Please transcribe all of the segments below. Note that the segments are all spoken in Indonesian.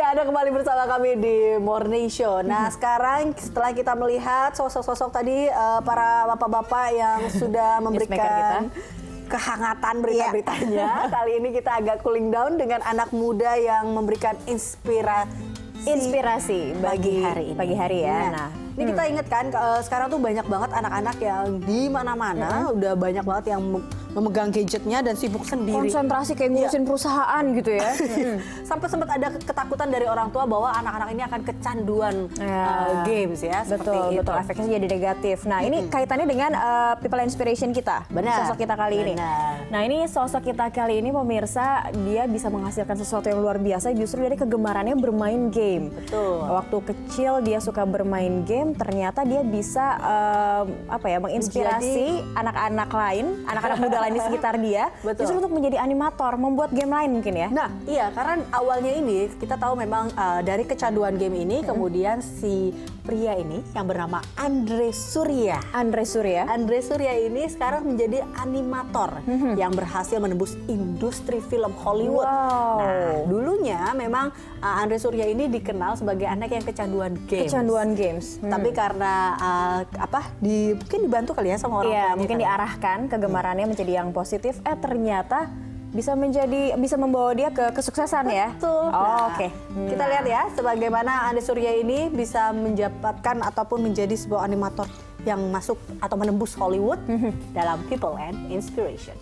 Anda kembali bersama kami di Morning Show. Nah, sekarang setelah kita melihat sosok-sosok tadi para bapak-bapak yang sudah memberikan kehangatan berita-beritanya, kali ini kita agak cooling down dengan anak muda yang memberikan inspirasi bagi pagi hari ya. Nah, ini kita ingat kan sekarang tuh banyak banget anak-anak yang di mana-mana udah banyak banget yang memegang gadgetnya dan sibuk sendiri. Konsentrasi kayak ngurusin perusahaan gitu ya. Sampai sempat ada ketakutan dari orang tua bahwa anak-anak ini akan kecanduan games ya. Betul, betul. Efeknya jadi negatif. Nah, ini kaitannya dengan people inspiration kita. Benar. Sosok kita kali ini. Nah, ini sosok kita kali ini pemirsa, dia bisa menghasilkan sesuatu yang luar biasa justru dari kegemarannya bermain game. Betul. Waktu kecil dia suka bermain game, ternyata dia bisa menginspirasi anak-anak lain, anak-anak muda lain di sekitar dia, justru untuk menjadi animator, membuat game lain mungkin ya. Nah, iya, karena awalnya ini kita tahu memang dari kecanduan game ini, kemudian si pria ini yang bernama Andre Surya. Andre Surya ini sekarang menjadi animator yang berhasil menembus industri film Hollywood. Wow. Nah, dulunya memang Andre Surya ini dikenal sebagai anak yang kecanduan games. Tapi karena mungkin dibantu kali ya sama orang tuanya. Mungkin diarahkan kegemarannya menjadi yang positif, ternyata bisa membawa dia ke kesuksesan ya. Betul. Oke. Kita lihat ya sebagaimana Andre Surya ini bisa mendapatkan ataupun menjadi sebuah animator yang masuk atau menembus Hollywood dalam People and Inspiration.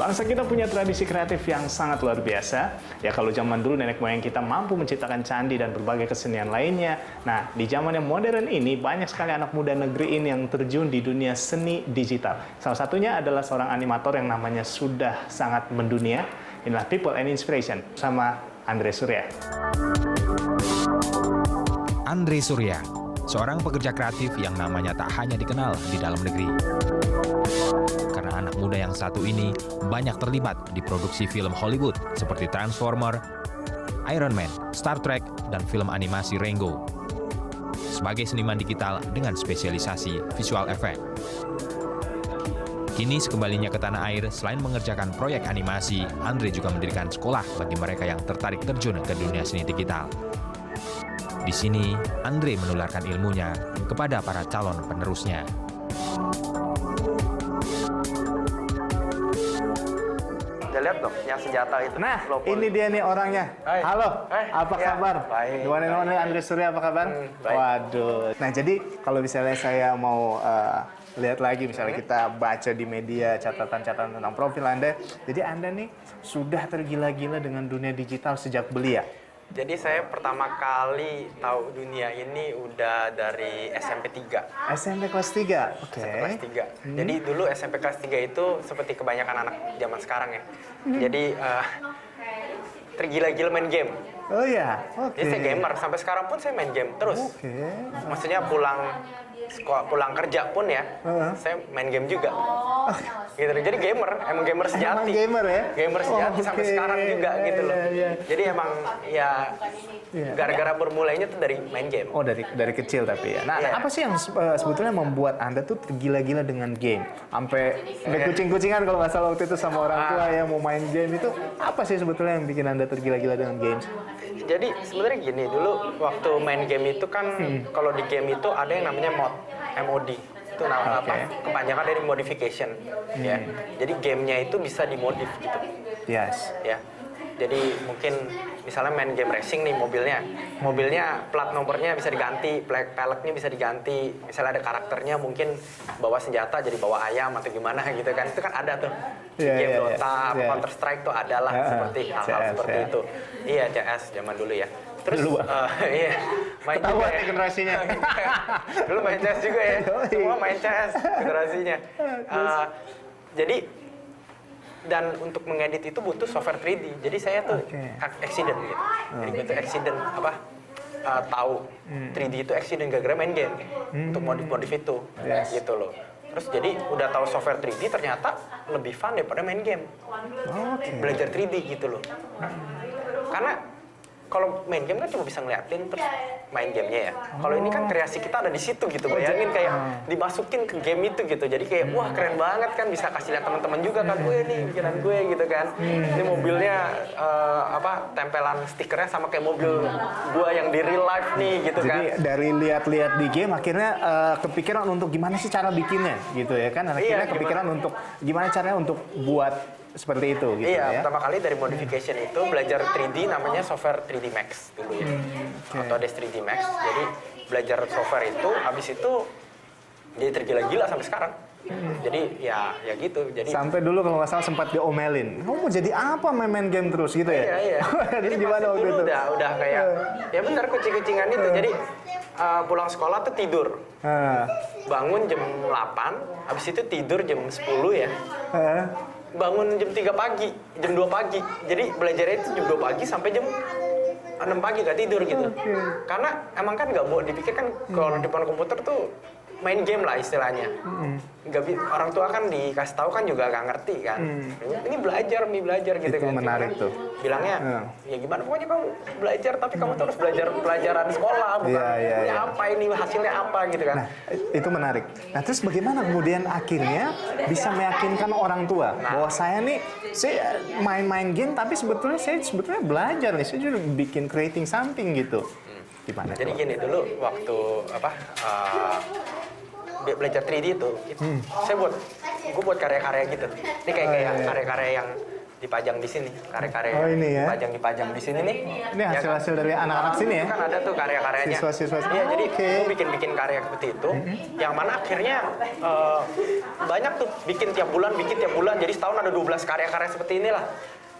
Bangsa kita punya tradisi kreatif yang sangat luar biasa. Ya kalau zaman dulu nenek moyang kita mampu menciptakan candi dan berbagai kesenian lainnya. Nah, di zaman yang modern ini banyak sekali anak muda negeri ini yang terjun di dunia seni digital. Salah satunya adalah seorang animator yang namanya sudah sangat mendunia. Inilah People and Inspiration sama Andre Surya. Andre Surya, seorang pekerja kreatif yang namanya tak hanya dikenal di dalam negeri. Karena anak muda yang satu ini banyak terlibat di produksi film Hollywood seperti Transformer, Iron Man, Star Trek, dan film animasi Rango. Sebagai seniman digital dengan spesialisasi visual effect. Kini sekembalinya ke tanah air, selain mengerjakan proyek animasi, Andre juga mendirikan sekolah bagi mereka yang tertarik terjun ke dunia seni digital. Di sini, Andre menularkan ilmunya kepada para calon penerusnya. Udah lihat dong, yang senjata itu. Nah, ini dia nih orangnya. Hai. Halo, apa kabar? Baik. One and only Andre Surya, apa kabar? Baik. Waduh. Nah, jadi kalau misalnya saya mau lihat lagi, misalnya kita baca di media catatan-catatan tentang profil Anda, jadi Anda nih sudah tergila-gila dengan dunia digital sejak belia. Jadi saya pertama kali tahu dunia ini udah dari SMP 3. SMP kelas 3? Oke. SMP kelas 3. Jadi dulu SMP kelas 3 itu seperti kebanyakan anak zaman sekarang ya. Jadi tergila-gila main game. Oh ya, oke. Jadi saya gamer, sampai sekarang pun saya main game terus. Oke. Maksudnya pulang kerja pun ya, saya main game juga. Gitu. Jadi gamer, emang gamer sejati. Emang gamer ya? Gamer sejati sampai sekarang juga gitu loh. Jadi emang ya gara-gara bermulainya tuh dari main game. Oh, dari kecil tapi ya. Nah, apa sih yang sebetulnya membuat Anda tuh tergila-gila dengan game? Sampai kucing-kucingan kalau nggak salah waktu itu sama orang tua yang mau main game itu. Apa sih sebetulnya yang bikin Anda tergila-gila dengan games? Jadi sebenarnya gini, dulu waktu main game itu kan kalau di game itu ada yang namanya MOD. Itu kepanjangan dari modification ya. Jadi gamenya itu bisa dimodif gitu. Yes. Ya. Jadi mungkin misalnya main game racing nih, mobilnya plat nomornya bisa diganti, peleknya bisa diganti, misalnya ada karakternya mungkin bawa senjata jadi bawa ayam atau gimana gitu kan, itu kan ada tuh game Dota, Counter Strike tuh ada lah seperti hal-hal seperti itu. Iya, CS zaman dulu ya. Terus iya, main juga ya. generasinya. Dulu main CS juga ya, semua main CS generasinya. Jadi dan untuk mengedit itu butuh software 3D. Jadi saya tuh accident gitu. Jadi itu accident tahu 3D itu accident gara-gara main game untuk modif itu gitu loh. Terus jadi udah tahu software 3D ternyata lebih fun daripada main game. Belajar 3D gitu loh. Karena kalau main game kan cuma bisa ngeliatin terus main gamenya ya. Kalau ini kan kreasi kita ada di situ gitu. Bayangin kayak dimasukin ke game itu gitu. Jadi kayak wah keren banget kan, bisa kasih lihat teman-teman juga kan, gue nih bikinan gue gitu kan. Ini mobilnya tempelan stikernya sama kayak mobil gue yang di real life nih gitu kan. Jadi dari lihat-lihat di game akhirnya kepikiran untuk gimana sih cara bikinnya gitu ya kan. Akhirnya kepikiran untuk gimana caranya untuk buat seperti itu gitu ya. Iya, pertama kali dari modification itu belajar 3D namanya software 3D Max dulu ya. Atau Autodesk 3D Max. Jadi belajar software itu, habis itu jadi tergila-gila sampai sekarang. Jadi ya gitu. Jadi sampai dulu kalau nggak salah sempat diomelin. Kamu mau jadi apa main game terus gitu ya? Iya. Jadi Jadi gimana pasti waktu dulu itu? udah kayak ya benar kucing-kucingan itu. Jadi pulang sekolah tuh tidur. Bangun jam 8, habis itu tidur jam 10 ya. Bangun jam 3 pagi, jam 2 pagi. Jadi belajarnya itu jam 2 pagi sampai jam 6 pagi gak tidur gitu. Karena emang kan nggak mau dipikir kan kalau di depan komputer tuh main game lah istilahnya. Orang tua kan dikasih tahu kan juga gak ngerti kan. Ini belajar gitu itu kan. menarik tuh. Bilangnya ya gimana pokoknya kamu belajar tapi kamu terus belajar pelajaran sekolah bukan punya apa ini hasilnya apa gitu kan. Nah, itu menarik. Nah, terus bagaimana kemudian akhirnya bisa meyakinkan orang tua bahwa saya main-main game tapi saya sebetulnya belajar nih, saya juga bikin creating something gitu. Gimana? Jadi gini dulu waktu belajar 3D itu gue buat karya-karya gitu. Ini kayak karya-karya yang dipajang di sini, karya-karya dipajang di sini nih. Ini hasil-hasil dari anak-anak sini ya? Kan ada tuh karya-karyanya. Siswa-siswa. Iya, jadi gue bikin karya seperti itu, yang mana akhirnya banyak tuh bikin tiap bulan. Jadi setahun ada 12 karya-karya seperti inilah.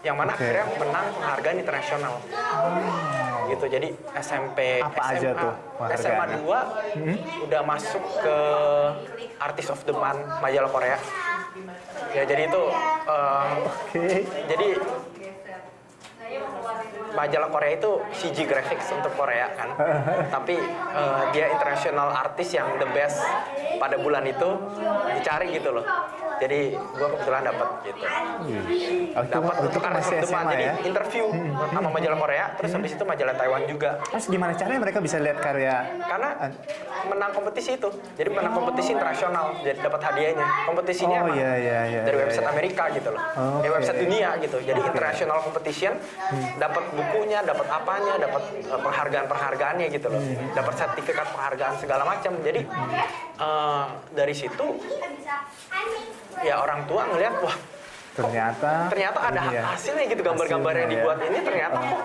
Yang mana akhirnya menang penghargaan internasional. Gitu, jadi SMP, apa SMA, aja tuh SMA 2 udah masuk ke Artist of the Month majalah Korea. Ya jadi itu, jadi majalah Korea itu CG Graphics untuk Korea kan. Tapi dia international artist yang the best pada bulan itu dicari gitu loh. Jadi gue kebetulan dapat gitu. Dapat untuk Artist of the Month. Jadi interview sama majalah Korea, terus habis itu majalah Taiwan juga. Terus gimana caranya mereka bisa lihat karya? Karena menang kompetisi itu. Jadi menang kompetisi internasional, jadi dapat hadiahnya. Kompetisinya dari website Amerika gitu loh. Dari website dunia gitu. Jadi international competition, dapat bukunya, dapat apanya, dapat penghargaan-penghargaannya gitu loh. Dapat sertifikat penghargaan segala macam. Jadi dari situ ya orang tua ngelihat wah ternyata ada hasilnya gitu, gambar-gambar yang dibuat ini ternyata kok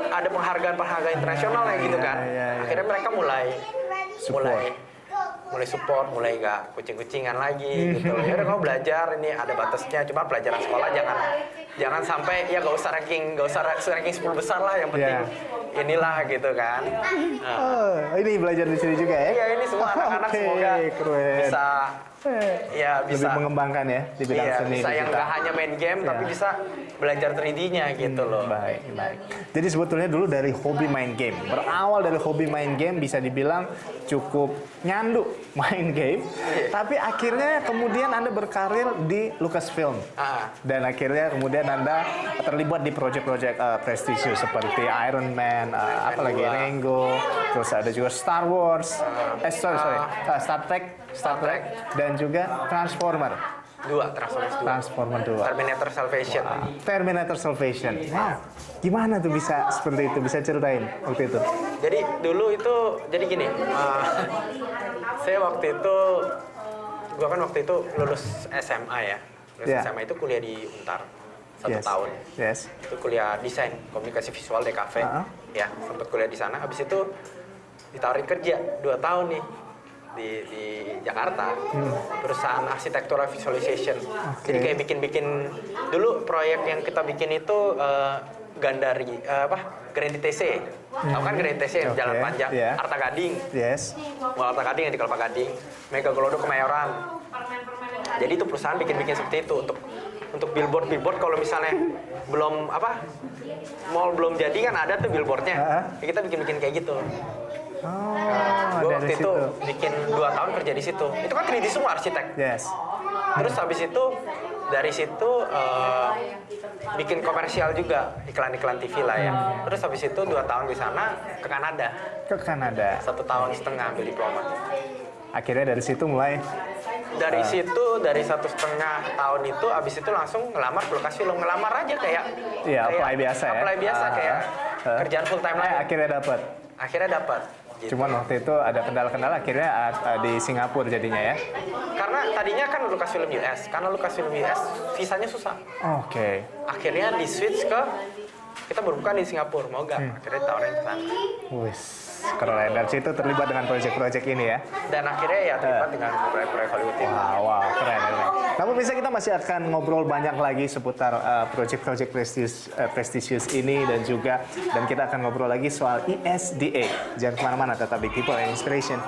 ada penghargaan internasional ya gitu kan. Akhirnya mereka mulai support, mulai nggak kucing-kucingan lagi gitu. Ya udah kamu belajar, ini ada batasnya, cuma pelajaran sekolah jangan sampai ya nggak usah ranking 10 besar lah, yang penting inilah gitu kan. Ini belajar di sini juga ya? Iya, ini semua anak-anak semoga bisa lebih mengembangkan ya di bidang seni. Bisa yang nggak hanya main game tapi bisa belajar 3D-nya gitu loh. Baik. Jadi sebetulnya dulu dari hobi main game, berawal dari hobi main game bisa dibilang cukup nyandu main game, tapi akhirnya kemudian Anda berkarir di Lucasfilm. Dan akhirnya kemudian Anda terlibat di proyek-proyek prestisius seperti Iron Man, apalagi Rango, terus ada juga Star Wars, Star Trek, dan juga Transformer 2. Terminator Salvation. Nah, gimana tuh bisa seperti itu? Bisa ceritain waktu itu? Jadi dulu itu, jadi gini, saya waktu itu, gua kan waktu itu lulus SMA ya. SMA itu kuliah di Untar 1 tahun. Itu kuliah desain komunikasi visual DKV. Ya, sempat kuliah di sana. Habis itu ditawarin kerja 2 tahun nih di Jakarta, perusahaan arsitektural visualization. Jadi kayak bikin dulu proyek yang kita bikin itu Gandari Grand ITC. Tahu kan Grand ITC Jalan Panjang, Arta Gading. Arta Gading yang di Kelapa Gading, Mega Glodok Kemayoran. Jadi itu perusahaan bikin seperti itu untuk billboard kalau misalnya mall belum jadi kan ada tuh billboardnya. Kita bikin kayak gitu. Gue waktu itu bikin 2 tahun kerja di situ. Itu kan 3D semua arsitek. Terus habis itu dari situ bikin komersial juga, iklan-iklan TV lah ya. Terus habis itu 2 tahun di sana ke Kanada. Ke Kanada. 1,5 tahun ambil diploma. Akhirnya dari situ mulai Dari situ, dari 1,5 tahun itu, abis itu langsung ngelamar ke lokasi film. Ngelamar aja kayak... Iya, kayak apply biasa ya? Apply biasa, kayak kerjaan full time lain. akhirnya dapat. Akhirnya dapat. Gitu. Cuman waktu itu ada kendala-kendala, akhirnya di Singapura jadinya ya? Karena tadinya kan lukas film US. Karena lukas film US, visanya susah. Oke. Akhirnya di switch ke... Kita berbuka di Singapura, mau gak? Akhirnya ditawarin ke sana. Wis, keren. Dari situ terlibat dengan proyek-proyek ini ya? Dan akhirnya ya terlibat dengan proyek-proyek Hollywood ini. Wow, keren. Namun bisa kita masih akan ngobrol banyak lagi seputar proyek-proyek prestisius ini dan kita akan ngobrol lagi soal ESDA. Jangan kemana-mana, tetap di People and Inspiration.